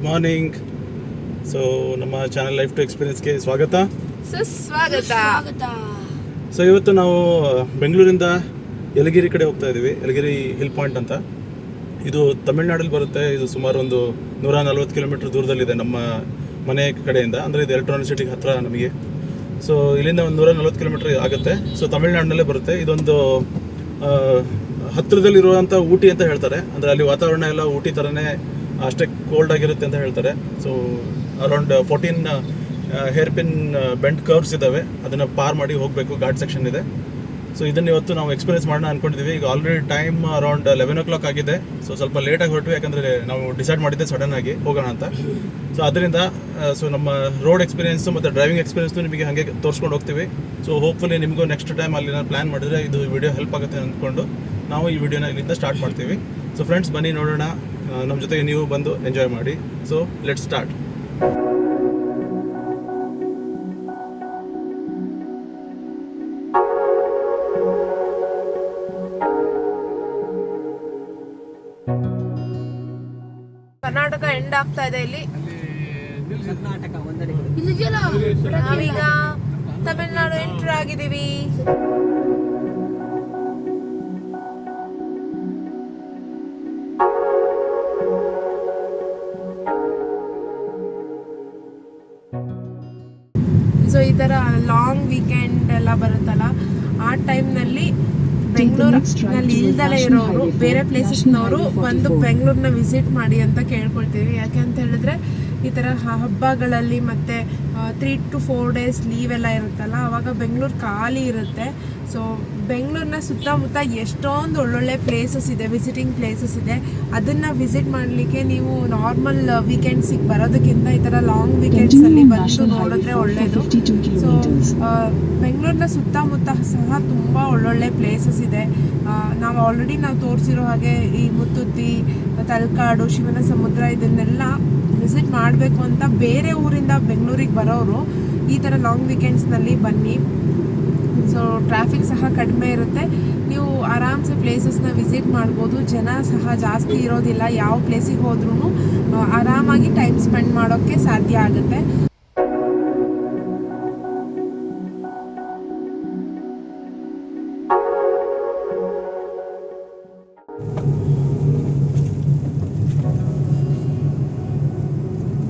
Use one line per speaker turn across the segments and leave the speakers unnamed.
Morning. So ನಮ್ಮ channel life to ಎಕ್ಸ್ಪೀರಿಯನ್ಸ್ಗೆ ಸ್ವಾಗತ,
ಸುಸ್ವಾಗತ.
ಸೊ ಇವತ್ತು ನಾವು ಬೆಂಗಳೂರಿಂದ ಯಲಗಿರಿ ಕಡೆ ಹೋಗ್ತಾ ಇದ್ದೀವಿ. ಯಲಗಿರಿ ಹಿಲ್ ಪಾಯಿಂಟ್ ಅಂತ, ಇದು ತಮಿಳ್ನಾಡಲ್ಲಿ ಬರುತ್ತೆ. ಇದು ಸುಮಾರು ಒಂದು 140 ಕಿಲೋಮೀಟರ್ ದೂರದಲ್ಲಿದೆ ನಮ್ಮ ಮನೆ ಕಡೆಯಿಂದ. ಅಂದರೆ ಇದು ಎಲೆಕ್ಟ್ರಾನಿಕ್ ಸಿಟಿಗೆ ಹತ್ತಿರ ನಮಗೆ. ಸೊ ಇಲ್ಲಿಂದ ಒಂದು 140 ಕಿಲೋಮೀಟರ್ ಆಗುತ್ತೆ. ಸೊ ತಮಿಳ್ನಾಡಿನಲ್ಲೇ ಬರುತ್ತೆ. ಇದೊಂದು ಹತ್ತಿರದಲ್ಲಿರುವಂಥ ಊಟಿ ಅಂತ ಹೇಳ್ತಾರೆ. ಅಂದರೆ ಅಲ್ಲಿ ವಾತಾವರಣ ಎಲ್ಲ ಊಟಿ ಥರನೇ ಅಷ್ಟೇ ಕೋಲ್ಡ್ ಆಗಿರುತ್ತೆ ಅಂತ ಹೇಳ್ತಾರೆ. So around 14 hair pin bend curves ಇದ್ದಾವೆ. ಅದನ್ನು ಪಾರ್ ಮಾಡಿ ಹೋಗಬೇಕು, ಘಾಟ್ ಸೆಕ್ಷನ್ ಇದೆ. ಸೊ ಇದನ್ನು ಇವತ್ತು ನಾವು ಎಕ್ಸ್ಪೀರಿಯನ್ಸ್ ಮಾಡೋಣ ಅಂದ್ಕೊಂಡಿದ್ದೀವಿ. ಈಗ ಆಲ್ರೆಡಿ ಟೈಮ್ ಅರೌಂಡ್ 11 o'clock ಆಗಿದೆ. ಸೊ ಸ್ವಲ್ಪ ಲೇಟಾಗಿ ಹೊರಟ್ವಿ, ಯಾಕಂದರೆ ನಾವು ಡಿಸೈಡ್ ಮಾಡಿದ್ದೆ ಸಡನ್ ಆಗಿ ಹೋಗೋಣ ಅಂತ. ಸೊ ಅದರಿಂದ ಸೊ ನಮ್ಮ ರೋಡ್ ಎಕ್ಸ್ಪೀರಿಯನ್ಸು ಮತ್ತು ಡ್ರೈವಿಂಗ್ ಎಕ್ಸ್ಪೀರಿಯನ್ಸು ನಿಮಗೆ ಹಾಗೆ ತೋರಿಸ್ಕೊಂಡು ಹೋಗ್ತೀವಿ. ಸೊ ಹೋಪ್ಫುಲಿ ನಿಮಗೂ ನೆಕ್ಸ್ಟ್ ಟೈಮ್ ಅಲ್ಲಿ ನಾನು ಪ್ಲ್ಯಾನ್ ಮಾಡಿದ್ರೆ ಇದು ವಿಡಿಯೋ ಹೆಲ್ಪ್ ಆಗುತ್ತೆ ಅಂದ್ಕೊಂಡು ನಾವು ಈ ವಿಡಿಯೋನ ಇಲ್ಲಿಂದ ಸ್ಟಾರ್ಟ್ ಮಾಡ್ತೀವಿ. ಸೊ ಫ್ರೆಂಡ್ಸ್, ಬನ್ನಿ ನೋಡೋಣ. ನಮ್ಮ ಜೊತೆಗೆ ನೀವು ಬಂದು ಎಂಜಾಯ್ ಮಾಡಿ. So let's start.
Karnataka end ಆಗ್ತಾ ಇದೆ ಇಲ್ಲಿ. ನಾವೀಗ ತಮಿಳ್ನಾಡು ಎಂಟರ್ ಆಗಿದ್ದೀವಿ. ಸೊ ಈ ಥರ ಲಾಂಗ್ ವೀಕೆಂಡ್ ಎಲ್ಲ ಬರುತ್ತಲ್ಲ, ಆ ಟೈಮ್ನಲ್ಲಿ ಬೆಂಗಳೂರಿನಲ್ಲಿ ಇಲ್ದಲೇ ಇರೋರು, ಬೇರೆ ಪ್ಲೇಸಸ್ನವರು ಬಂದು ಬೆಂಗಳೂರನ್ನ ವಿಸಿಟ್ ಮಾಡಿ ಅಂತ ಕೇಳ್ಕೊಳ್ತೀವಿ. ಯಾಕೆ ಅಂತ ಹೇಳಿದ್ರೆ ಈ ಥರ ಹಬ್ಬಗಳಲ್ಲಿ ಮತ್ತು 3 to 4 days ಲೀವ್ ಎಲ್ಲ ಇರುತ್ತಲ್ಲ, ಆವಾಗ ಬೆಂಗಳೂರು ಖಾಲಿ ಇರುತ್ತೆ. ಸೊ ಬೆಂಗಳೂರಿನ ಸುತ್ತಮುತ್ತ ಎಷ್ಟೊಂದು ಒಳ್ಳೊಳ್ಳೆ ಪ್ಲೇಸಸ್ ಇದೆ, ವಿಸಿಟಿಂಗ್ ಪ್ಲೇಸಸ್ ಇದೆ. ಅದನ್ನು ವಿಸಿಟ್ ಮಾಡಲಿಕ್ಕೆ ನೀವು ನಾರ್ಮಲ್ ವೀಕೆಂಡ್ಸಿಗೆ ಬರೋದಕ್ಕಿಂತ ಈ ಥರ ಲಾಂಗ್ ವೀಕೆಂಡ್ಸಲ್ಲಿ ಬಂದು ನೋಡಿದ್ರೆ ಒಳ್ಳೆಯದು. ಸೊ ಬೆಂಗಳೂರಿನ ಸುತ್ತಮುತ್ತ ಸಹ ತುಂಬ ಒಳ್ಳೊಳ್ಳೆ ಪ್ಲೇಸಸ್ ಇದೆ. ನಾವು ಆಲ್ರೆಡಿ ತೋರಿಸಿರೋ ಹಾಗೆ ಈ ಮುತ್ತುತ್ತಿ, ತಲಕಾಡು, ಶಿವನ ಸಮುದ್ರ ಇದನ್ನೆಲ್ಲ ವಿಸಿಟ್ ಮಾಡಬೇಕು ಅಂತ ಬೇರೆ ಊರಿಂದ ಬೆಂಗಳೂರಿಗೆ ಬರೋರು ಈ ಥರ ಲಾಂಗ್ ವೀಕೆಂಡ್ಸ್ನಲ್ಲಿ ಬನ್ನಿ. ಸೊ ಟ್ರಾಫಿಕ್ ಸಹ ಕಡಿಮೆ ಇರುತ್ತೆ, ನೀವು ಆರಾಮ್ಸೆ ಪ್ಲೇಸಸ್ನ ವಿಸಿಟ್ ಮಾಡ್ಬೋದು. ಜನ ಸಹ ಜಾಸ್ತಿ ಇರೋದಿಲ್ಲ. ಯಾವ ಪ್ಲೇಸಿಗೆ ಹೋದ್ರೂ ಆರಾಮಾಗಿ ಟೈಮ್ ಸ್ಪೆಂಡ್ ಮಾಡೋಕ್ಕೆ ಸಾಧ್ಯ ಆಗುತ್ತೆ.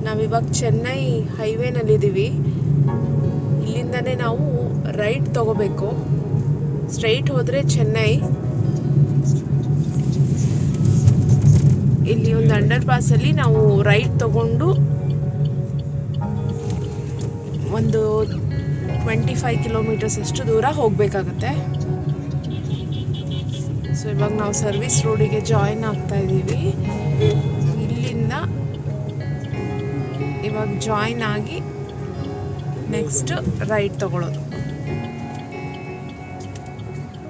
ನಾವಿವಾಗ ಚೆನ್ನೈ ಹೈವೇನಲ್ಲಿದ್ದೀವಿ. ಇಲ್ಲಿಂದನೇ ನಾವು ರೈಟ್ ತಗೋಬೇಕು. ಸ್ಟ್ರೈಟ್ ಹೋದರೆ ಚೆನ್ನೈ. ಇಲ್ಲಿ ಒಂದು ಅಂಡರ್ ಪಾಸಲ್ಲಿ ನಾವು ರೈಟ್ ತಗೊಂಡು ಒಂದು 25 ಕಿಲೋಮೀಟರ್ಸ್ ಅಷ್ಟು ದೂರ ಹೋಗಬೇಕಾಗತ್ತೆ. ಸೊ ಇವಾಗ ನಾವು ಸರ್ವಿಸ್ ರೋಡಿಗೆ ಜಾಯಿನ್ ಆಗ್ತಾ ಇದ್ದೀವಿ. ಇಲ್ಲಿಂದ ಇವಾಗ ಜಾಯಿನ್ ಆಗಿ ನೆಕ್ಸ್ಟ್ ರೈಟ್ ತಗೊಳ್ಳೋದು.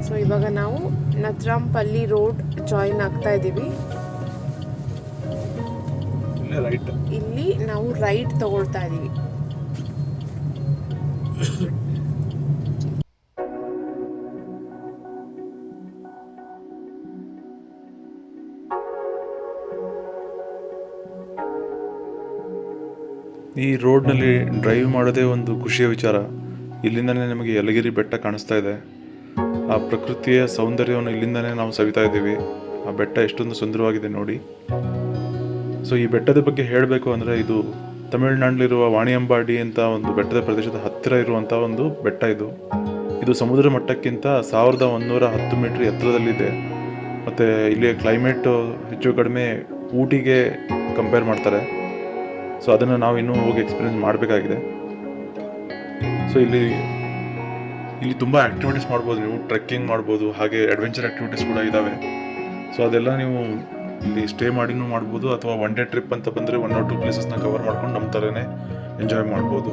ಸೊ ಇವಾಗ ನಾವು ನತ್ರಾಂಪಲ್ಲಿ ರೋಡ್ ಜಾಯಿನ್ ಆಗ್ತಾ ಇದ್ದೀವಿ. ಇಲ್ಲಿ ನಾವು ರೈಟ್ ತಗೊಳ್ತಾ ಇದ್ದೀವಿ.
ಈ ರೋಡ್ನಲ್ಲಿ ಡ್ರೈವ್ ಮಾಡೋದೇ ಒಂದು ಖುಷಿಯ ವಿಚಾರ. ಇಲ್ಲಿಂದನೇ ನಮಗೆ ಯಲಗಿರಿ ಬೆಟ್ಟ ಕಾಣಿಸ್ತಾ ಇದೆ. ಆ ಪ್ರಕೃತಿಯ ಸೌಂದರ್ಯವನ್ನು ಇಲ್ಲಿಂದನೇ ನಾವು ಸವಿತಾ ಇದ್ದೀವಿ. ಆ ಬೆಟ್ಟ ಎಷ್ಟೊಂದು ಸುಂದರವಾಗಿದೆ ನೋಡಿ. ಸೊ ಈ ಬೆಟ್ಟದ ಬಗ್ಗೆ ಹೇಳಬೇಕು ಅಂದರೆ, ಇದು ತಮಿಳುನಾಡಲ್ಲಿರುವ ವಾಣಿಯಂಬಾಡಿ ಅಂತ ಒಂದು ಬೆಟ್ಟದ ಪ್ರದೇಶದ ಹತ್ತಿರ ಇರುವಂಥ ಒಂದು ಬೆಟ್ಟ. ಇದು ಸಮುದ್ರ ಮಟ್ಟಕ್ಕಿಂತ 1110 ಮೀಟರ್ ಎತ್ತರದಲ್ಲಿದೆ. ಮತ್ತು ಇಲ್ಲಿಯ ಕ್ಲೈಮೇಟು ಹೆಚ್ಚು ಕಡಿಮೆ ಊಟಿಗೆ ಕಂಪೇರ್ ಮಾಡ್ತಾರೆ. ಸೊ ಅದನ್ನು ನಾವು ಇನ್ನೂ ಹೋಗಿ ಎಕ್ಸ್ಪೀರಿಯನ್ಸ್ ಮಾಡಬೇಕಾಗಿದೆ. ಸೊ ಇಲ್ಲಿ ತುಂಬ ಆ್ಯಕ್ಟಿವಿಟೀಸ್ ಮಾಡ್ಬೋದು. ನೀವು ಟ್ರೆಕ್ಕಿಂಗ್ ಮಾಡ್ಬೋದು, ಹಾಗೆ ಅಡ್ವೆಂಚರ್ ಆ್ಯಕ್ಟಿವಿಟೀಸ್ ಕೂಡ ಇದ್ದಾವೆ. ಸೊ ಅದೆಲ್ಲ ನೀವು ಇಲ್ಲಿ ಸ್ಟೇ ಮಾಡಿನೂ ಮಾಡ್ಬೋದು, ಅಥವಾ ಒನ್ ಡೇ ಟ್ರಿಪ್ ಅಂತ ಬಂದರೆ 1 or 2 ಪ್ಲೇಸಸ್ನ ಕವರ್ ಮಾಡ್ಕೊಂಡು ನಮ್ಮ ಥರನೇ ಎಂಜಾಯ್ ಮಾಡ್ಬೋದು.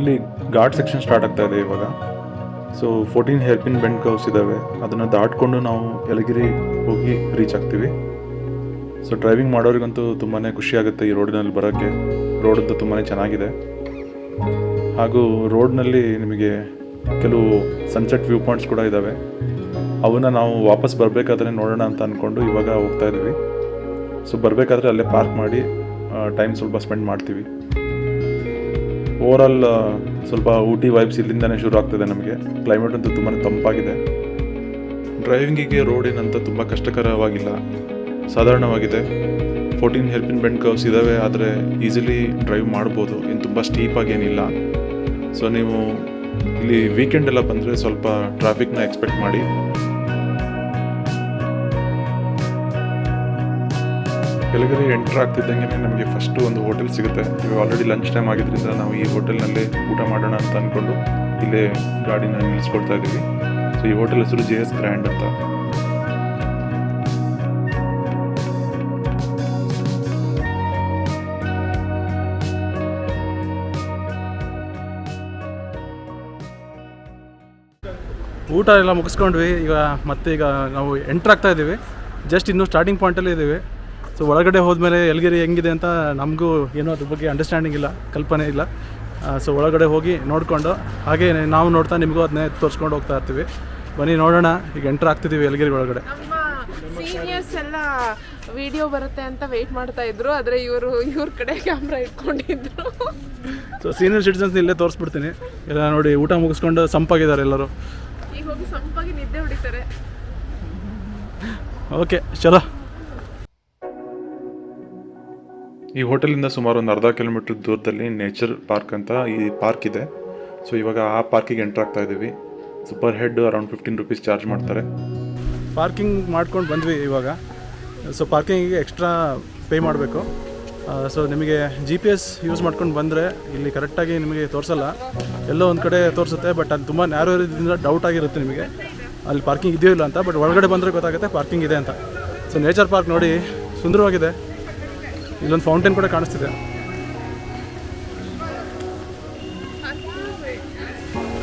ಇಲ್ಲಿ ಘಾಟ್ ಸೆಕ್ಷನ್ ಸ್ಟಾರ್ಟ್ ಆಗ್ತಾ ಇದೆ ಇವಾಗ. So 14 hair pin bend curves ಇದ್ದಾವೆ. ಅದನ್ನು ದಾಟ್ಕೊಂಡು ನಾವು ಯಲಗಿರಿ ಹೋಗಿ ರೀಚ್ ಆಗ್ತೀವಿ. ಸೊ ಡ್ರೈವಿಂಗ್ ಮಾಡೋರಿಗಂತೂ ತುಂಬಾ ಖುಷಿಯಾಗುತ್ತೆ ಈ ರೋಡಿನಲ್ಲಿ ಬರೋಕ್ಕೆ. ರೋಡಂತೂ ತುಂಬಾ ಚೆನ್ನಾಗಿದೆ. ಹಾಗೂ ರೋಡ್ನಲ್ಲಿ ನಿಮಗೆ ಕೆಲವು ಸನ್ಸೆಟ್ ವ್ಯೂ ಪಾಯಿಂಟ್ಸ್ ಕೂಡ ಇದ್ದಾವೆ. ಅವನ್ನ ನಾವು ವಾಪಸ್ ಬರಬೇಕಾದ್ರೆ ನೋಡೋಣ ಅಂತ ಅಂದ್ಕೊಂಡು ಇವಾಗ ಹೋಗ್ತಾ ಇದ್ದೀವಿ. ಸೊ ಬರಬೇಕಾದ್ರೆ ಅಲ್ಲೇ ಪಾರ್ಕ್ ಮಾಡಿ ಟೈಮ್ ಸ್ವಲ್ಪ ಸ್ಪೆಂಡ್ ಮಾಡ್ತೀವಿ. ಓವರಾಲ್ ಸ್ವಲ್ಪ ಊಟಿ ವೈಬ್ಸ್ ಇಲ್ಲಿಂದನೇ ಶುರು ಆಗ್ತದೆ ನಮಗೆ. ಕ್ಲೈಮೇಟ್ ಅಂತೂ ತುಂಬಾ ತಂಪಾಗಿದೆ. ಡ್ರೈವಿಂಗಿಗೆ ರೋಡ್ ಏನಂತ ತುಂಬ ಕಷ್ಟಕರವಾಗಿಲ್ಲ, ಸಾಧಾರಣವಾಗಿದೆ. 14 ಹೇರ್ಪಿನ್ ಬೆಂಡ್ ಕರ್ವ್ಸ್ ಇದ್ದಾವೆ, ಆದರೆ ಈಸಿಲಿ ಡ್ರೈವ್ ಮಾಡ್ಬೋದು, ಏನು ತುಂಬ ಸ್ಟೀಪಾಗಿ ಏನಿಲ್ಲ. ಸೊ ನೀವು ಇಲ್ಲಿ ವೀಕೆಂಡ್ ಎಲ್ಲ ಬಂದರೆ ಸ್ವಲ್ಪ ಟ್ರಾಫಿಕ್ನ ಎಕ್ಸ್ಪೆಕ್ಟ್ ಮಾಡಿ. ಯಲಗಿರಿ ಎಂಟರ್ ಆಗ್ತಿದ್ದಂಗೆ ನಮಗೆ ಫಸ್ಟು ಒಂದು ಹೋಟೆಲ್ ಸಿಗುತ್ತೆ. ಇವಾಗ ಆಲ್ರೆಡಿ ಲಂಚ್ ಟೈಮ್ ಆಗಿದ್ದರಿಂದ ನಾವು ಈ ಹೋಟೆಲ್ನಲ್ಲೇ ಊಟ ಮಾಡೋಣ ಅಂತ ಅಂದ್ಕೊಂಡು ಇಲ್ಲೇ ಗಾಡಿನ ನಿಲ್ಲಿಸ್ಕೊಳ್ತಾ ಇದ್ದೀವಿ. ಸೊ ಈ ಹೋಟೆಲ್ ಹೆಸರು JS ಗ್ರ್ಯಾಂಡ್ ಅಂತ.
ಊಟ ಎಲ್ಲ ಮುಗಿಸ್ಕೊಂಡ್ವಿ. ಈಗ ನಾವು ಎಂಟ್ರ್ ಆಗ್ತಾ ಇದ್ದೀವಿ. ಜಸ್ಟ್ ಇನ್ನೂ ಸ್ಟಾರ್ಟಿಂಗ್ ಪಾಯಿಂಟಲ್ಲೇ ಇದ್ದೀವಿ. ಸೊ ಒಳಗಡೆ ಹೋದ್ಮೇಲೆ ಯಲಗಿರಿ ಹೆಂಗಿದೆ ಅಂತ ನಮಗೂ ಏನೋ ಅದ್ರ ಬಗ್ಗೆ ಅಂಡರ್ಸ್ಟ್ಯಾಂಡಿಂಗ್ ಇಲ್ಲ, ಕಲ್ಪನೆ ಇಲ್ಲ. ಸೊ ಒಳಗಡೆ ಹೋಗಿ ನೋಡಿಕೊಂಡು ಹಾಗೆ ನಾವು ನೋಡ್ತಾ ನಿಮಗೂ ಅದನ್ನೇ ತೋರಿಸ್ಕೊಂಡು ಹೋಗ್ತಾ ಇರ್ತೀವಿ. ಬನ್ನಿ ನೋಡೋಣ. ಈಗ ಎಂಟ್ರ್ ಆಗ್ತಿದ್ದೀವಿ ಯಲಗಿರಿ ಒಳಗಡೆ.
ನಮ್ಮ ಸೀನಿಯರ್ಸ್ ಎಲ್ಲ ವಿಡಿಯೋ ಬರುತ್ತೆ ಅಂತ ವೆಯ್ಟ್ ಮಾಡ್ತಾ ಇದ್ರು, ಆದರೆ ಇವ್ರ ಕಡೆ ಕ್ಯಾಮ್ರಾ ಇಟ್ಕೊಂಡಿದ್ರು.
ಸೊ ಸೀನಿಯರ್ ಸಿಟಿಸನ್ಸ್ ಇಲ್ಲೇ ತೋರಿಸ್ಬಿಡ್ತೀನಿ. ಎಲ್ಲ ನೋಡಿ ಊಟ ಮುಗಿಸ್ಕೊಂಡು ಸಂಪಾಗಿದ್ದಾರೆ ಎಲ್ಲರೂ.
ಈಗ ಹೋಗಿ ಸಂಪಾಗಿ ನಿದ್ದೆ ಹೊಡಿತಾರೆ.
ಓಕೆ ಚಲೋ.
ಈ ಹೋಟೆಲಿಂದ ಸುಮಾರು ಒಂದು ಅರ್ಧ ಕಿಲೋಮೀಟರ್ ದೂರದಲ್ಲಿ ನೇಚರ್ ಪಾರ್ಕ್ ಅಂತ ಈ ಪಾರ್ಕ್ ಇದೆ. ಸೊ ಇವಾಗ ಆ ಪಾರ್ಕಿಗೆ ಎಂಟ್ರ್ ಆಗ್ತಾ ಇದ್ದೀವಿ. Super head around 15 rupees charge ಮಾಡ್ತಾರೆ.
ಪಾರ್ಕಿಂಗ್ ಮಾಡ್ಕೊಂಡು ಬಂದ್ವಿ ಇವಾಗ. ಸೊ ಪಾರ್ಕಿಂಗಿಗೆ ಎಕ್ಸ್ಟ್ರಾ ಪೇ ಮಾಡಬೇಕು. ಸೊ ನಿಮಗೆ GPS ಯೂಸ್ ಮಾಡ್ಕೊಂಡು ಬಂದರೆ ಇಲ್ಲಿ ಕರೆಕ್ಟಾಗಿ ನಿಮಗೆ ತೋರಿಸಲ್ಲ, ಎಲ್ಲೋ ಒಂದು ಕಡೆ ತೋರಿಸುತ್ತೆ. ಬಟ್ ಅದು ತುಂಬ ನ್ಯಾರೋ ಇರೋದ್ರಿಂದ ಡೌಟ್ ಆಗಿರುತ್ತೆ ನಿಮಗೆ ಅಲ್ಲಿ ಪಾರ್ಕಿಂಗ್ ಇದೆಯೋ ಇಲ್ಲ ಅಂತ. ಬಟ್ ಒಳಗಡೆ ಬಂದರೆ ಗೊತ್ತಾಗುತ್ತೆ ಪಾರ್ಕಿಂಗ್ ಇದೆ ಅಂತ. ಸೊ ನೇಚರ್ ಪಾರ್ಕ್ ನೋಡಿ ಸುಂದರವಾಗಿದೆ. ಇಲ್ಲೊಂದು ಫೌಂಟೇನ್ ಕೂಡ ಕಾಣಿಸ್ತಿದೆ.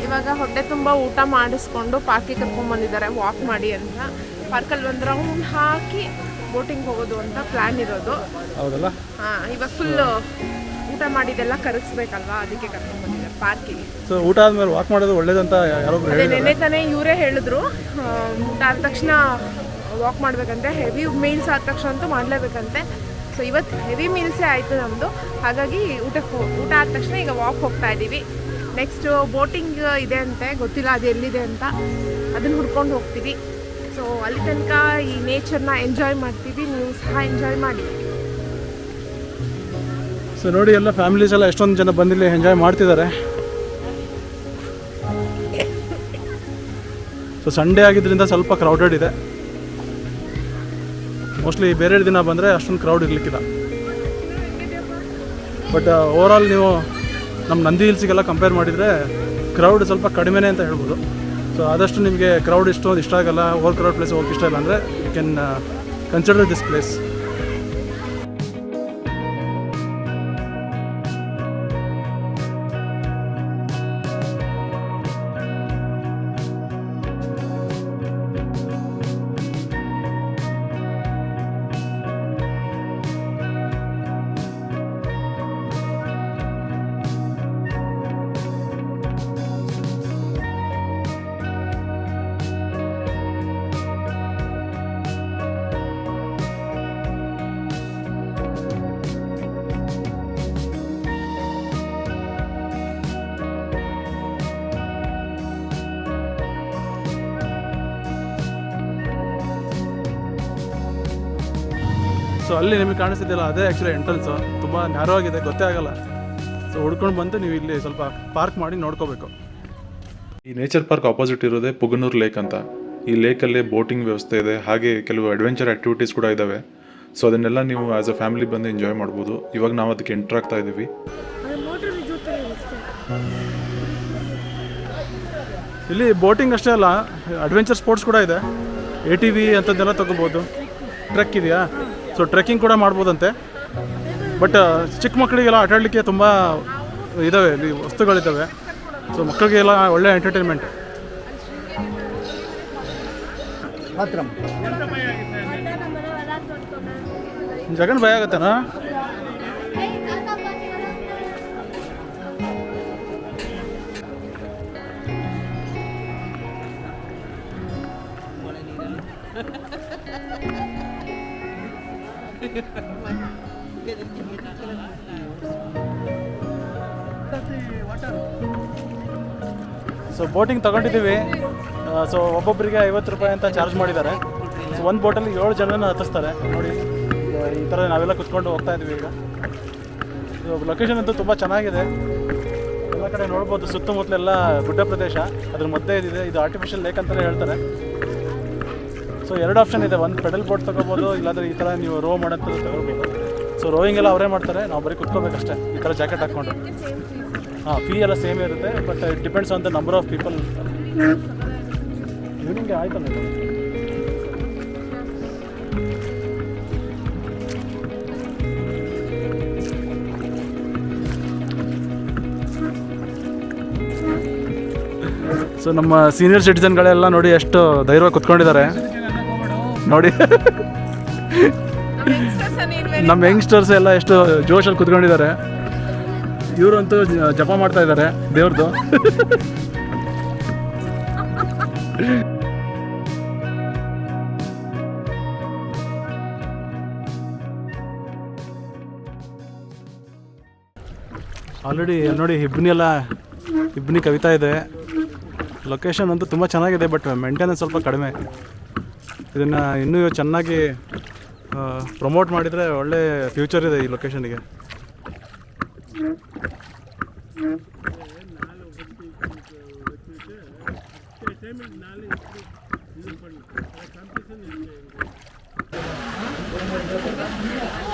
ಇವಾಗ ಹೊಟ್ಟೆ ತುಂಬ ಊಟ ಮಾಡಿಸ್ಕೊಂಡು ಪಾರ್ಕಿಗೆ ಕರ್ಕೊಂಡ್ಬಂದಿದ್ದಾರೆ ವಾಕ್ ಮಾಡಿ ಅಂತ. ಪಾರ್ಕಲ್ಲಿ ಒಂದು ರೌಂಡ್ ಹಾಕಿ ಬೋಟಿಂಗ್ ಹೋಗೋದು ಅಂತ ಪ್ಲ್ಯಾನ್ ಇರೋದು.
ಹೌದಲ್ಲ?
ಇವಾಗ ಫುಲ್ ಊಟ ಮಾಡಿದೆಲ್ಲ ಕರಗಿಸ್ಬೇಕಲ್ವಾ, ಅದಕ್ಕೆ ಕರ್ಕೊಂಡ್ಬಂದಿದ್ದಾರೆ ಪಾರ್ಕಿಗೆ.
ಸೊ ಊಟ ಆದಮೇಲೆ ವಾಕ್ ಮಾಡೋದು ಒಳ್ಳೇದಂತ ಯಾರೊಬ್ರು
ಅದೇ ನೆನ್ನೆ ತಾನೇ ಇವರೇ ಹೇಳಿದ್ರು, ಊಟ ಆದ ತಕ್ಷಣ ವಾಕ್ ಮಾಡಬೇಕಂತೆ. ಹೆವಿ ಮೀಲ್ಸ್ ಆದ ತಕ್ಷಣ ಅಂತೂ ಮಾಡಲೇಬೇಕಂತೆ. ಸೊ ಇವತ್ತು ಹೆವಿ ಮೀಲ್ಸೇ ಆಯಿತು ನಮ್ಮದು. ಹಾಗಾಗಿ ಊಟ ಆದ ತಕ್ಷಣ ಈಗ ವಾಕ್ ಹೋಗ್ತಾ ಇದ್ದೀವಿ. ನೆಕ್ಸ್ಟ್ ಬೋಟಿಂಗ್ ಇದೆ ಅಂತೆ, ಗೊತ್ತಿಲ್ಲ ಅದು ಎಲ್ಲಿದೆ ಅಂತ, ಅದನ್ನು ಹುಡ್ಕೊಂಡು ಹೋಗ್ತೀವಿ. ಸೊ ಅಲ್ಲಿ ತನಕ ಈ ನೇಚರ್ನ ಎಂಜಾಯ್ ಮಾಡ್ತೀವಿ. ನೀವು ಸಹ ಎಂಜಾಯ್ ಮಾಡಿ.
ಸೊ ನೋಡಿ ಎಲ್ಲ ಫ್ಯಾಮಿಲೀಸ್ ಎಲ್ಲ ಎಷ್ಟೊಂದು ಜನ ಬಂದಿಲ್ಲಿ ಎಂಜಾಯ್ ಮಾಡ್ತಿದ್ದಾರೆ. ಸೊ ಸಂಡೇ ಆಗಿದ್ದರಿಂದ ಸ್ವಲ್ಪ ಕ್ರೌಡೆಡ್ ಇದೆ. ಮೋಸ್ಟ್ಲಿ ಬೇರೆ ದಿನ ಬಂದರೆ ಅಷ್ಟೊಂದು ಕ್ರೌಡ್ ಇರಲಿಕ್ಕಿಲ್ಲ. ಬಟ್ ಓವರಾಲ್ ನೀವು ನಮ್ಮ ನಂದಿ ಹಿಲ್ಸಿಗೆಲ್ಲ ಕಂಪೇರ್ ಮಾಡಿದರೆ ಕ್ರೌಡ್ ಸ್ವಲ್ಪ ಕಡಿಮೆನೇ ಅಂತ ಹೇಳ್ಬೋದು. ಸೊ ಆದಷ್ಟು ನಿಮಗೆ ಕ್ರೌಡ್ ಇಷ್ಟ ಆಗಲ್ಲ, ಓವರ್ ಕ್ರೌಡ್ ಪ್ಲೇಸ್ ಹೋಗಕ್ಕೆ ಇಷ್ಟ ಇಲ್ಲ ಅಂದರೆ you can consider this place. So ಅಲ್ಲಿ ನಿಮಗೆ ಕಾಣಿಸ್ತಿದೆಯಲ್ಲ ಅದೇ ಆ್ಯಕ್ಚುಲಿ ಎಂಟ್ರೆನ್ಸು. ತುಂಬ ನ್ಯಾರೋ ಆಗಿದೆ, ಗೊತ್ತೇ ಆಗಲ್ಲ. ಸೊ ಹುಡ್ಕೊಂಡು ಬಂದು ನೀವು ಇಲ್ಲಿ ಸ್ವಲ್ಪ ಪಾರ್ಕ್ ಮಾಡಿ ನೋಡ್ಕೋಬೇಕು.
ಈ ನೇಚರ್ ಪಾರ್ಕ್ ಆಪೋಸಿಟ್ ಇರೋದೇ ಪುಗನೂರು ಲೇಕ್ ಅಂತ. ಈ ಲೇಕಲ್ಲಿ ಬೋಟಿಂಗ್ ವ್ಯವಸ್ಥೆ ಇದೆ, ಹಾಗೆ ಕೆಲವು ಅಡ್ವೆಂಚರ್ ಆ್ಯಕ್ಟಿವಿಟೀಸ್ ಕೂಡ ಇದ್ದಾವೆ. ಸೊ ಅದನ್ನೆಲ್ಲ ನೀವು ಆ್ಯಸ್ ಅ ಫ್ಯಾಮಿಲಿ ಬಂದು ಎಂಜಾಯ್ ಮಾಡ್ಬೋದು. ಇವಾಗ ನಾವು ಅದಕ್ಕೆ ಎಂಟ್ರ್ ಆಗ್ತಾ ಇದ್ದೀವಿ.
ಇಲ್ಲಿ ಬೋಟಿಂಗ್ ಅಷ್ಟೇ ಅಲ್ಲ, ಅಡ್ವೆಂಚರ್ ಸ್ಪೋರ್ಟ್ಸ್ ಕೂಡ ಇದೆ. ATV ಅಂಥದ್ದೆಲ್ಲ ತೊಗೋಬೋದು. ಟ್ರೆಕ್ ಇದೆಯಾ? ಸೊ ಟ್ರೆಕ್ಕಿಂಗ್ ಕೂಡ ಮಾಡ್ಬೋದಂತೆ. ಬಟ್ ಚಿಕ್ಕ ಮಕ್ಕಳಿಗೆಲ್ಲ ಆಟಾಡಲಿಕ್ಕೆ ತುಂಬ ಇದ್ದಾವೆ, ಇಲ್ಲಿ ವಸ್ತುಗಳಿದ್ದಾವೆ. ಸೊ ಮಕ್ಕಳಿಗೆಲ್ಲ ಒಳ್ಳೆ ಎಂಟರ್ಟೈನ್ಮೆಂಟ್. ಜಗನ್ ಭಯ ಆಗತ್ತನಾ? ಸೊ ಬೋಟಿಂಗ್ ತೊಗೊಂಡಿದ್ದೀವಿ. ಸೊ ಒಬ್ಬೊಬ್ಬರಿಗೆ 50 ರೂಪಾಯಿ ಅಂತ ಚಾರ್ಜ್ ಮಾಡಿದ್ದಾರೆ. ಸೊ ಒಂದು ಬೋಟಲ್ಲಿ 7 ಜನನ ಹತ್ತಿಸ್ತಾರೆ ನೋಡಿ. ಈ ಥರ ನಾವೆಲ್ಲ ಕುತ್ಕೊಂಡು ಹೋಗ್ತಾ ಇದ್ದೀವಿ ಈಗ. ಲೊಕೇಶನ್ ಅಂತೂ ತುಂಬ ಚೆನ್ನಾಗಿದೆ. ಎಲ್ಲ ಕಡೆ ನೋಡ್ಬೋದು, ಸುತ್ತಮುತ್ತಲೆಲ್ಲ ಗುಡ್ಡ ಪ್ರದೇಶ, ಅದ್ರ ಮಧ್ಯೆ ಇದಿದೆ. ಇದು ಆರ್ಟಿಫಿಷಿಯಲ್ ಲೇಕ್ ಅಂತಲೇ ಹೇಳ್ತಾರೆ. ಸೊ 2 ಆಪ್ಷನ್ ಇದೆ, ಒಂದು ಪೆಡಲ್ ಬೋಟ್ ತೊಗೋಬೋದು, ಇಲ್ಲಾಂದರೆ ಈ ಥರ ನೀವು ರೋ ಮಾಡೋಂಥದ್ದು ತೊಗೋಬೋದು. ಸೊ ರೋಯಿಂಗ್ ಎಲ್ಲ ಅವರೇ ಮಾಡ್ತಾರೆ, ನಾವು ಬರೀ ಕುತ್ಕೋಬೇಕಷ್ಟೇ ಈ ಥರ ಜಾಕೆಟ್ ಹಾಕ್ಕೊಂಡು. ಹಾಂ, ಫೀ ಎಲ್ಲ ಸೇಮ್ ಇರುತ್ತೆ, but it depends on the number of people. Evening ಆಯ್ತಲ್ಲ. ಸೊ ನಮ್ಮ ಸೀನಿಯರ್ ಸಿಟಿಸನ್ಗಳೆಲ್ಲ ನೋಡಿ ಎಷ್ಟು ಧೈರ್ಯವಾಗಿ ಕುತ್ಕೊಂಡಿದ್ದಾರೆ ನೋಡಿ. ನಮ್ಮ ಯಂಗ್ಸ್ಟರ್ಸ್ ಎಲ್ಲ ಎಷ್ಟು ಜೋಶಲ್ಲಿ ಕುತ್ಕೊಂಡಿದ್ದಾರೆ. ಇವರಂತೂ ಜಪ ಮಾಡ್ತಾ ಇದ್ದಾರೆ ದೇವ್ರದ್ದು. ಆಲ್ರೆಡಿ ನೋಡಿ ಇಬ್ನಿ ಕವಿತಾ ಇದೆ. ಲೊಕೇಶನ್ ಅಂತೂ ತುಂಬ ಚೆನ್ನಾಗಿದೆ, ಬಟ್ ಮೇಂಟೆನೆನ್ಸ್ ಸ್ವಲ್ಪ ಕಡಿಮೆ. ಇದನ್ನು ಇನ್ನೂ ಚೆನ್ನಾಗಿ ಪ್ರಮೋಟ್ ಮಾಡಿದರೆ ಒಳ್ಳೆ ಫ್ಯೂಚರ್ ಇದೆ ಈ ಲೊಕೇಶನ್ಗೆ.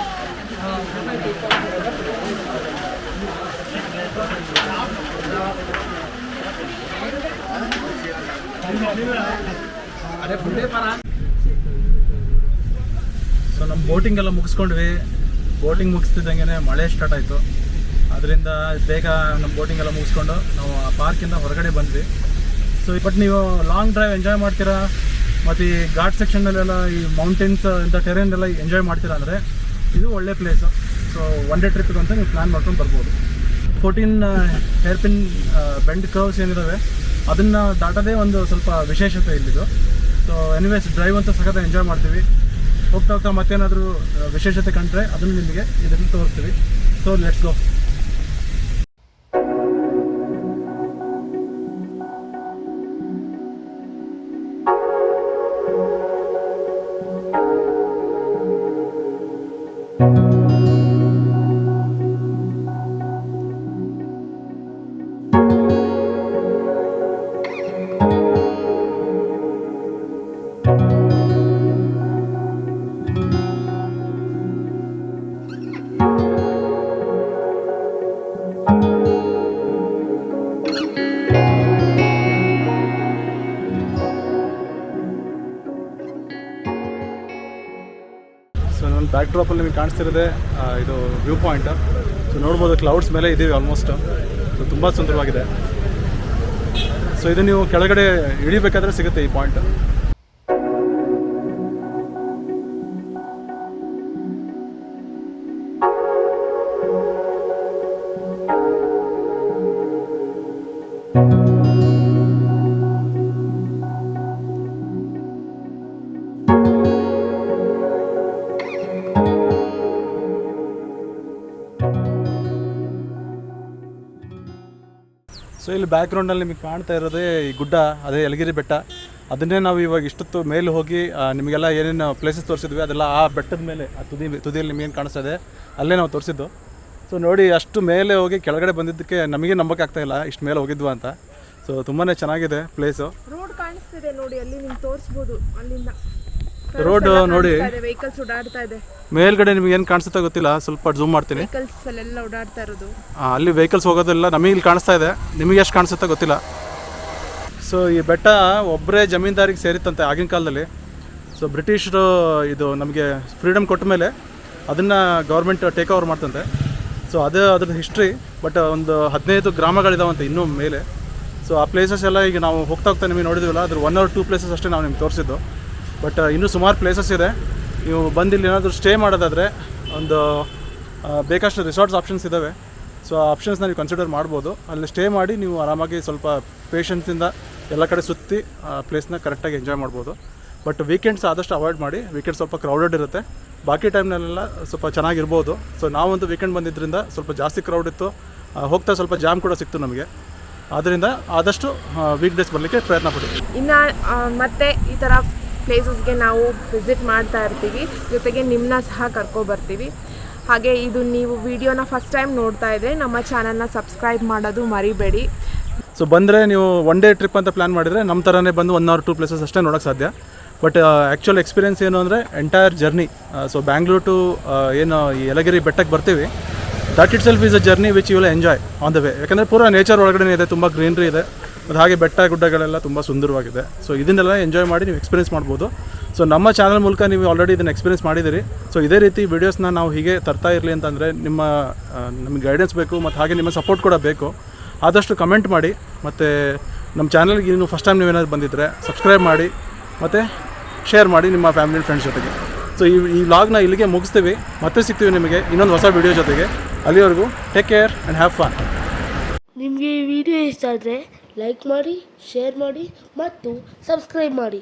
ಸೊ ನಮ್ಮ ಬೋಟಿಂಗ್ ಎಲ್ಲ ಮುಗಿಸ್ಕೊಂಡ್ವಿ. ಬೋಟಿಂಗ್ ಮುಗಿಸ್ತಿದ್ದಂಗೆ ಮಳೆ ಸ್ಟಾರ್ಟ್ ಆಯಿತು. ಅದರಿಂದ ಬೇಗ ನಮ್ಮ ಬೋಟಿಂಗ್ ಎಲ್ಲ ಮುಗಿಸ್ಕೊಂಡು ನಾವು ಆ ಪಾರ್ಕಿಂದ ಹೊರಗಡೆ ಬಂದ್ವಿ. ಸೊ ಬಟ್ ನೀವು ಲಾಂಗ್ ಡ್ರೈವ್ ಎಂಜಾಯ್ ಮಾಡ್ತೀರಾ ಮತ್ತು ಈ ಘಾಟ್ ಸೆಕ್ಷನ್ನಲ್ಲೆಲ್ಲ ಈ ಮೌಂಟೇನ್ಸ್ ಇಂಥ ಟೆರೇನ್ ಎಲ್ಲ ಎಂಜಾಯ್ ಮಾಡ್ತೀರಾ ಅಂದರೆ ಇದು ಒಳ್ಳೆ ಪ್ಲೇಸು. ಸೊ ಒನ್ ಡೇ ಟ್ರಿಪ್ಗೆ ಅಂತ ನೀವು ಪ್ಲ್ಯಾನ್ ಮಾಡ್ಕೊಂಡು ಬರ್ಬೋದು. 14 ಹೇರ್ಪಿನ್ ಬೆಂಡ್ ಕರ್ವ್ಸ್ ಏನಿದ್ದಾವೆ ಅದನ್ನು ದಾಟೋದೇ ಒಂದು ಸ್ವಲ್ಪ ವಿಶೇಷತೆ ಇಲ್ಲಿದು. ಸೊ ಎನಿವೇಸ್ ಡ್ರೈವ್ ಅಂತ ಸಖತ್ ಎಂಜಾಯ್ ಮಾಡ್ತೀವಿ. ಹೋಗ್ತಾ ಹೋಗ್ತಾ ಮತ್ತೇನಾದರೂ ವಿಶೇಷತೆ ಕಂಡ್ರೆ ಅದನ್ನು ನಿಮಗೆ ಇದರಲ್ಲಿ ತೋರಿಸ್ತೀವಿ. So let's go. ಸೊ ನನ್ನ ಬ್ಯಾಕ್ ಡ್ರಾಪಲ್ಲಿ ನಿಮಗೆ ಕಾಣಿಸ್ತಿರೋದೆ ಇದು ವ್ಯೂ ಪಾಯಿಂಟ್. ಸೊ ನೋಡ್ಬೋದು, ಕ್ಲೌಡ್ಸ್ ಮೇಲೆ ಇದ್ದೀವಿ ಆಲ್ಮೋಸ್ಟ್. ಸೊ ತುಂಬ ಸುಂದರವಾಗಿದೆ. ಸೊ ಇದು ನೀವು ಕೆಳಗಡೆ ಇಳಿಬೇಕಾದ್ರೆ ಸಿಗುತ್ತೆ ಈ ಪಾಯಿಂಟ್. ಸೊ ಇಲ್ಲಿ ಬ್ಯಾಕ್ಗ್ರೌಂಡಲ್ಲಿ ನಿಮಗೆ ಕಾಣ್ತಾ ಇರೋದೇ ಈ ಗುಡ್ಡ, ಅದೇ ಯಲಗಿರಿ ಬೆಟ್ಟ. ಅದನ್ನೇ ನಾವು ಇವಾಗ ಇಷ್ಟೊತ್ತು ಮೇಲೆ ಹೋಗಿ ನಿಮಗೆಲ್ಲ ಏನೇನು ಪ್ಲೇಸಸ್ ತೋರಿಸಿದ್ವಿ ಅದೆಲ್ಲ ಆ ಬೆಟ್ಟದ ಮೇಲೆ, ಆ ತುದಿಯಲ್ಲಿ ನಿಮಗೇನು ಕಾಣಿಸ್ತಾ ಇದೆ ಅಲ್ಲೇ ನಾವು ತೋರಿಸಿದ್ದು. ಸೊ ನೋಡಿ, ಅಷ್ಟು ಮೇಲೆ ಹೋಗಿ ಕೆಳಗಡೆ ಬಂದಿದ್ದಕ್ಕೆ ನಮಗೆ ನಂಬಕ್ಕೆ ಆಗ್ತಾಯಿಲ್ಲ ಇಷ್ಟು ಮೇಲೆ ಹೋಗಿದ್ವು ಅಂತ. ಸೊ ತುಂಬಾ ಚೆನ್ನಾಗಿದೆ ಪ್ಲೇಸು.
ರೋಡ್ ಕಾಣಿಸ್ತಿದೆ ನೋಡಿ, ಅಲ್ಲಿ ನಿಮ್ಗೆ ತೋರಿಸ್ಬೋದು. ಅಲ್ಲಿಂದ
ರೋಡ್ ನೋಡಿ,
ವೆಹಿಕಲ್ಸ್ ಓಡಾಡ್ತಾ ಇದೆ.
ಮೇಲ್ಗಡೆ ನಿಮ್ಗೆ ಏನು ಕಾಣಿಸುತ್ತಾ ಗೊತ್ತಿಲ್ಲ, ಸ್ವಲ್ಪ ಜೂಮ್ ಮಾಡ್ತೀನಿ.
ವೆಹಿಕಲ್ಸ್ ಅಲ್ಲೆಲ್ಲ ಓಡಾಡ್ತಾ ಇರೋದು.
ಅಲ್ಲಿ ವೆಹಿಕಲ್ಸ್ ಹೋಗೋದಿಲ್ಲ, ನಮಗೆ ಇಲ್ಲಿ ಕಾಣಿಸ್ತಾ ಇದೆ, ನಿಮಗೆ ಎಷ್ಟು ಕಾಣಿಸುತ್ತಾ ಗೊತ್ತಿಲ್ಲ. ಸೊ ಈ ಬೆಟ್ಟ ಒಬ್ಬರೇ ಜಮೀನ್ದಾರಿಗೆ ಸೇರಿತ್ತಂತೆ ಆಗಿನ ಕಾಲದಲ್ಲಿ. ಸೊ ಬ್ರಿಟಿಷರು ಇದು ನಮಗೆ ಫ್ರೀಡಮ್ ಕೊಟ್ಟ ಮೇಲೆ ಅದನ್ನು ಗೌರ್ಮೆಂಟ್ ಟೇಕ್ ಓವರ್ ಮಾಡ್ತಂತೆ. ಸೊ ಅದ್ರದ್ದು ಹಿಸ್ಟ್ರಿ. ಬಟ್ ಒಂದು 15 ಗ್ರಾಮಗಳಿದಾವಂತೆ ಇನ್ನೂ ಮೇಲೆ. ಸೊ ಆ ಪ್ಲೇಸಸ್ ಎಲ್ಲ ಈಗ ನಾವು ಹೋಗ್ತಾ ನಿಮಗೆ ನೋಡಿದ್ವಲ್ಲ, ಅದ್ರ 1 or 2 ಪ್ಲೇಸಸ್ ಅಷ್ಟೇ ನಾವು ನಿಮ್ಗೆ ತೋರಿಸಿದ್ದು. ಬಟ್ ಇನ್ನೂ ಸುಮಾರು ಪ್ಲೇಸಸ್ ಇದೆ. ನೀವು ಬಂದಿಲ್ಲಿ ಏನಾದರೂ ಸ್ಟೇ ಮಾಡೋದಾದರೆ ಒಂದು ಬೇಕಷ್ಟು ರಿಸಾರ್ಟ್ಸ್ ಆಪ್ಷನ್ಸ್ ಇದ್ದಾವೆ. ಸೊ ಆ ಆಪ್ಷನ್ಸ್ನ ನೀವು ಕನ್ಸಿಡರ್ ಮಾಡ್ಬೋದು. ಅಲ್ಲಿ ಸ್ಟೇ ಮಾಡಿ ನೀವು ಆರಾಮಾಗಿ ಸ್ವಲ್ಪ ಪೇಷನ್ಸಿಂದ ಎಲ್ಲ ಕಡೆ ಸುತ್ತಿ ಆ ಪ್ಲೇಸ್ನ ಕರೆಕ್ಟಾಗಿ ಎಂಜಾಯ್ ಮಾಡ್ಬೋದು. ಬಟ್ ವೀಕೆಂಡ್ಸ್ ಆದಷ್ಟು ಅವಾಯ್ಡ್ ಮಾಡಿ. ವೀಕೆಂಡ್ ಸ್ವಲ್ಪ ಕ್ರೌಡೆಡ್ ಇರುತ್ತೆ, ಬಾಕಿ ಟೈಮ್ನಲ್ಲೆಲ್ಲ ಸ್ವಲ್ಪ ಚೆನ್ನಾಗಿರ್ಬೋದು. ಸೊ ನಾವೊಂದು ವೀಕೆಂಡ್ ಬಂದಿದ್ದರಿಂದ ಸ್ವಲ್ಪ ಜಾಸ್ತಿ ಕ್ರೌಡ್ ಇತ್ತು, ಹೋಗ್ತಾ ಸ್ವಲ್ಪ ಜಾಮ್ ಕೂಡ ಸಿಕ್ತು ನಮಗೆ. ಆದ್ದರಿಂದ ಆದಷ್ಟು ವೀಕ್ ಡೇಸ್ ಬರಲಿಕ್ಕೆ ಪ್ರಯತ್ನ ಪಡಿ.
ಇನ್ನು ಮತ್ತೆ ಈ ಥರ ಪ್ಲೇಸಸ್ಗೆ ನಾವು ವಿಸಿಟ್ ಮಾಡ್ತಾ ಇರ್ತೀವಿ, ಜೊತೆಗೆ ನಿಮ್ಮನ್ನ ಸಹ ಕರ್ಕೊಬರ್ತೀವಿ. ಹಾಗೆ ಇದು ನೀವು ವಿಡಿಯೋನ ಫಸ್ಟ್ ಟೈಮ್ ನೋಡ್ತಾ ಇದ್ದರೆ ನಮ್ಮ ಚಾನಲ್ನ ಸಬ್ಸ್ಕ್ರೈಬ್ ಮಾಡೋದು ಮರಿಬೇಡಿ.
ಸೊ ಬಂದರೆ ನೀವು ಒನ್ ಡೇ ಟ್ರಿಪ್ ಅಂತ ಪ್ಲ್ಯಾನ್ ಮಾಡಿದರೆ ನಮ್ಮ ಥರನೇ ಬಂದು 1 or 2 ಪ್ಲೇಸಸ್ ಅಷ್ಟೇ ನೋಡೋಕ್ಕೆ ಸಾಧ್ಯ. ಬಟ್ ಆ್ಯಕ್ಚುಯಲ್ ಎಕ್ಸ್ಪೀರಿಯನ್ಸ್ ಏನು ಅಂದರೆ entire journey, so Bangalore to ಏನು ಈ ಯಲಗಿರಿ ಬೆಟ್ಟಕ್ಕೆ ಬರ್ತೀವಿ, that itself is a journey which you will enjoy on the way. ಯಾಕಂದರೆ ಪೂರಾ ನೇಚರ್ ಒಳಗಡೆ ಇದೆ, ತುಂಬ ಗ್ರೀನ್ರಿ ಇದೆ, ಮತ್ತು ಹಾಗೆ ಬೆಟ್ಟ ಗುಡ್ಡಗಳೆಲ್ಲ ತುಂಬ ಸುಂದರವಾಗಿದೆ. ಸೊ ಇದನ್ನೆಲ್ಲ ಎಂಜಾಯ್ ಮಾಡಿ ನೀವು ಎಕ್ಸ್ಪೀರಿಯನ್ಸ್ ಮಾಡ್ಬೋದು. ಸೊ ನಮ್ಮ ಚಾನಲ್ ಮೂಲಕ ನೀವು ಆಲ್ರೆಡಿ ಇದನ್ನು ಎಕ್ಸ್ಪೀರಿಯನ್ಸ್ ಮಾಡಿದ್ದೀರಿ. ಸೊ ಇದೇ ರೀತಿ ವೀಡಿಯೋಸ್ನ ನಾವು ಹೀಗೆ ತರ್ತಾ ಇರಲಿ ಅಂತಂದರೆ ನಮಗೆ ಗೈಡೆನ್ಸ್ ಬೇಕು, ಮತ್ತು ಹಾಗೆ ನಿಮ್ಮ ಸಪೋರ್ಟ್ ಕೂಡ ಬೇಕು. ಆದಷ್ಟು ಕಮೆಂಟ್ ಮಾಡಿ, ಮತ್ತು ನಮ್ಮ ಚಾನಲ್ಗೆ ಇನ್ನು ಫಸ್ಟ್ ಟೈಮ್ ನೀವೇನಾದ್ರು ಬಂದಿದ್ದರೆ ಸಬ್ಸ್ಕ್ರೈಬ್ ಮಾಡಿ, ಮತ್ತು ಶೇರ್ ಮಾಡಿ ನಿಮ್ಮ ಫ್ಯಾಮಿಲಿ ಫ್ರೆಂಡ್ಸ್ ಜೊತೆಗೆ. ಸೊ ಈ ವ್ಲಾಗ್ನ ಇಲ್ಲಿಗೆ ಮುಗಿಸ್ತೀವಿ, ಮತ್ತೆ ಸಿಗ್ತೀವಿ ನಿಮಗೆ ಇನ್ನೊಂದು ಹೊಸ ವೀಡಿಯೋ ಜೊತೆಗೆ. ಅಲ್ಲಿವರೆಗೂ take care and have fun.
ನಿಮಗೆ ಈ ವಿಡಿಯೋ ಇಷ್ಟ ಆದರೆ ಲೈಕ್ ಮಾಡಿ, ಶೇರ್ ಮಾಡಿ ಮತ್ತು ಸಬ್ಸ್ಕ್ರೈಬ್ ಮಾಡಿ.